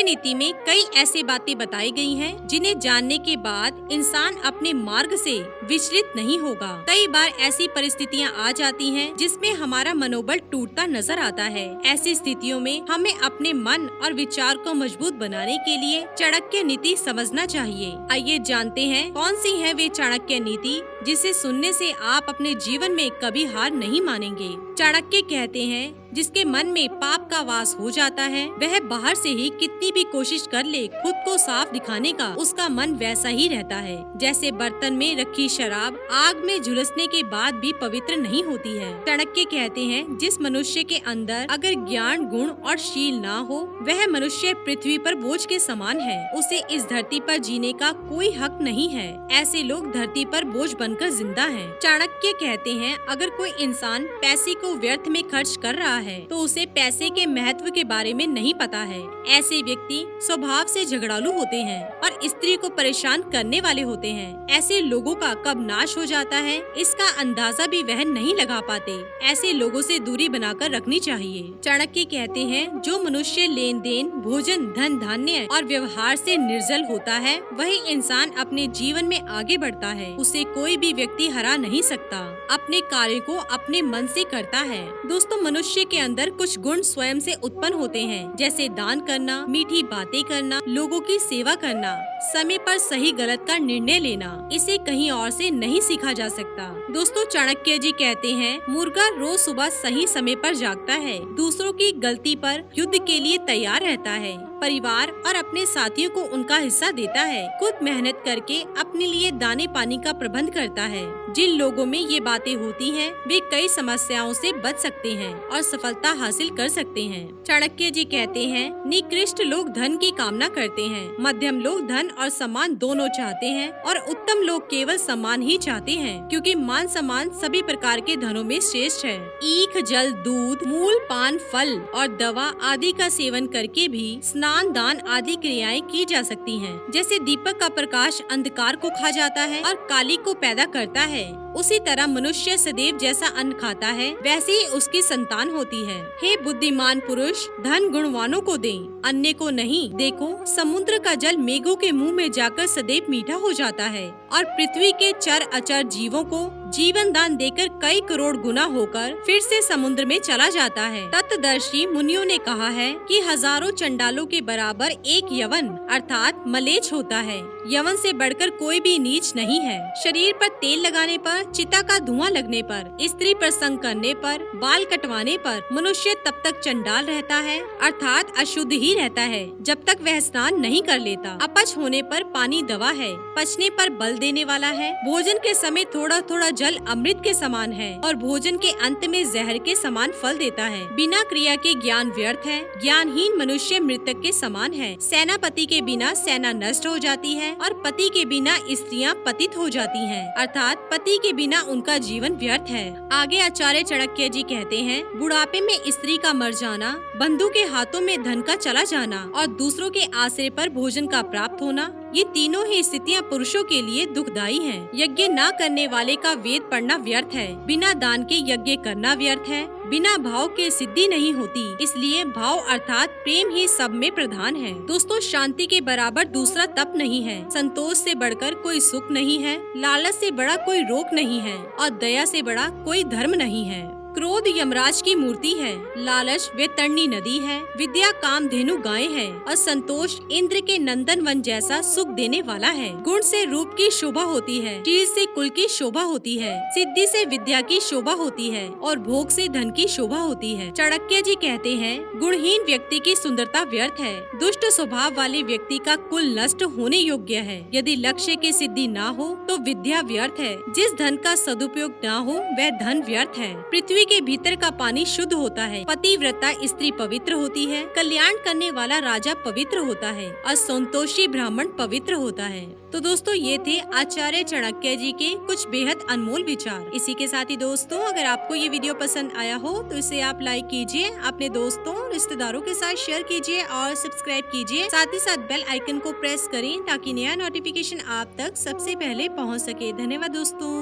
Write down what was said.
नीति में कई ऐसी बातें बताई गई हैं जिन्हें जानने के बाद इंसान अपने मार्ग से विचलित नहीं होगा। कई बार ऐसी परिस्थितियां आ जाती हैं जिसमें हमारा मनोबल टूटता नजर आता है। ऐसी स्थितियों में हमें अपने मन और विचार को मजबूत बनाने के लिए चाणक्य नीति समझना चाहिए। आइए जानते हैं कौन सी है वे चाणक्य नीति जिसे सुनने से आप अपने जीवन में कभी हार नहीं मानेंगे। चाणक्य कहते हैं, जिसके मन में पाप का वास हो जाता है वह बाहर से ही कितनी भी कोशिश कर ले खुद को साफ दिखाने का, उसका मन वैसा ही रहता है जैसे बर्तन में रखी शराब आग में झुलसने के बाद भी पवित्र नहीं होती है। चाणक्य कहते हैं, जिस मनुष्य के अंदर अगर ज्ञान, गुण और शील ना हो वह मनुष्य पृथ्वी पर बोझ के समान है, उसे इस धरती पर जीने का कोई हक नहीं है। ऐसे लोग धरती पर बोझ बनकर जिंदा हैं। चाणक्य कहते हैं, अगर कोई इंसान पैसे को व्यर्थ में खर्च कर रहा है तो उसे पैसे के महत्व के बारे में नहीं पता है। ऐसे व्यक्ति स्वभाव से झगड़ालू होते हैं और स्त्री को परेशान करने वाले होते हैं। ऐसे लोगों का कब नाश हो जाता है इसका अंदाजा भी वह नहीं लगा पाते। ऐसे लोगों से दूरी बनाकर रखनी चाहिए। चाणक्य कहते हैं, जो मनुष्य लेन देन, भोजन, धन धान्य और व्यवहार से निर्जल होता है वही इंसान अपने जीवन में आगे बढ़ता है। उसे कोई भी व्यक्ति हरा नहीं सकता। अपने कार्य को अपने मन से करता है। दोस्तों, मनुष्य के अंदर कुछ गुण स्वयं से उत्पन्न होते हैं, जैसे दान करना, मीठी बातें करना, लोगों की सेवा करना, समय पर सही गलत का निर्णय लेना। इसे कहीं और से नहीं सीखा जा सकता। दोस्तों, चाणक्य जी कहते हैं, मुर्गा रोज सुबह सही समय पर जागता है, दूसरों की गलती पर युद्ध के लिए तैयार रहता है, परिवार और अपने साथियों को उनका हिस्सा देता है, खुद मेहनत करके अपने लिए दाने पानी का प्रबंध करता है। जिन लोगों में ये बातें होती हैं, वे कई समस्याओं से बच सकते हैं और सफलता हासिल कर सकते हैं। चाणक्य जी कहते हैं, निकृष्ट लोग धन की कामना करते हैं, मध्यम लोग धन और सम्मान दोनों चाहते हैं और उत्तम लोग केवल सम्मान ही चाहते हैं, क्योंकि मान सम्मान सभी प्रकार के धनों में श्रेष्ठ है। ईख, जल, दूध, मूल, पान, फल और दवा आदि का सेवन करके भी स्नान, दान आदि क्रियाएं की जा सकती हैं। जैसे दीपक का प्रकाश अंधकार को खा जाता है और काली को पैदा करता है, उसी तरह मनुष्य सदैव जैसा अन्न खाता है वैसे ही उसकी संतान होती है। हे बुद्धिमान पुरुष, धन गुणवानों को दे, अन्य को नहीं। देखो, समुद्र का जल मेघों के मुंह में जाकर सदैव मीठा हो जाता है और पृथ्वी के चर अचर जीवों को जीवन दान देकर कई करोड़ गुना होकर फिर से समुद्र में चला जाता है। तत्वदर्शी मुनियों ने कहा है कि हजारों चंडालों के बराबर एक यवन अर्थात मलेच्छ होता है। यवन से बढ़कर कोई भी नीच नहीं है। शरीर पर तेल लगाने पर, चिता का धुआं लगने पर, स्त्री प्रसंग करने पर, बाल कटवाने पर मनुष्य तब तक चंडाल रहता है अर्थात अशुद्ध ही रहता है जब तक वह स्नान नहीं कर लेता। अपच होने पर पानी दवा है, पचने पर बल देने वाला है। भोजन के समय थोड़ा थोड़ा जल अमृत के समान है और भोजन के अंत में जहर के समान फल देता है। बिना क्रिया के ज्ञान व्यर्थ है। ज्ञानहीन मनुष्य मृतक के समान है। सेनापति के बिना सेना नष्ट हो जाती है और पति के बिना स्त्रियां पतित हो जाती हैं, अर्थात पति के बिना उनका जीवन व्यर्थ है। आगे आचार्य चाणक्य जी कहते हैं, बुढ़ापे में स्त्री का मर जाना, बंधु के हाथों में धन का चला जाना और दूसरों के आश्रय पर भोजन का प्राप्त होना, ये तीनों ही स्थितियाँ पुरुषों के लिए दुखदायी हैं। यज्ञ न करने वाले का वेद पढ़ना व्यर्थ है। बिना दान के यज्ञ करना व्यर्थ है। बिना भाव के सिद्धि नहीं होती, इसलिए भाव अर्थात प्रेम ही सब में प्रधान है। दोस्तों, शांति के बराबर दूसरा तप नहीं है। संतोष से बढ़कर कोई सुख नहीं है। लालच से बड़ा कोई रोग नहीं है और दया से बड़ा कोई धर्म नहीं है। क्रोध यमराज की मूर्ति है, लालच वैतरणी नदी है, विद्या काम धेनु गाय है और संतोष इंद्र के नंदन वन जैसा सुख देने वाला है। गुण से रूप की शोभा होती है, शील से कुल की शोभा होती है, सिद्धि से विद्या की शोभा होती है और भोग से धन की शोभा होती है। चाणक्य जी कहते हैं, गुणहीन व्यक्ति की सुंदरता व्यर्थ है। दुष्ट स्वभाव वाले व्यक्ति का कुल नष्ट होने योग्य है। यदि लक्ष्य की सिद्धि ना हो तो विद्या व्यर्थ है। जिस धन का सदुपयोग ना हो वह धन व्यर्थ है। पृथ्वी के भीतर का पानी शुद्ध होता है, पतिव्रता स्त्री पवित्र होती है, कल्याण करने वाला राजा पवित्र होता है और संतोषी ब्राह्मण पवित्र होता है। तो दोस्तों, ये थे आचार्य चाणक्य जी के कुछ बेहद अनमोल विचार। इसी के साथ ही दोस्तों, अगर आपको ये वीडियो पसंद आया हो तो इसे आप लाइक कीजिए, अपने दोस्तों रिश्तेदारों के साथ शेयर कीजिए और सब्सक्राइब कीजिए। साथ ही साथ बेल आइकन को प्रेस करें ताकि नया नोटिफिकेशन आप तक सबसे पहले पहुँच सके। धन्यवाद दोस्तों।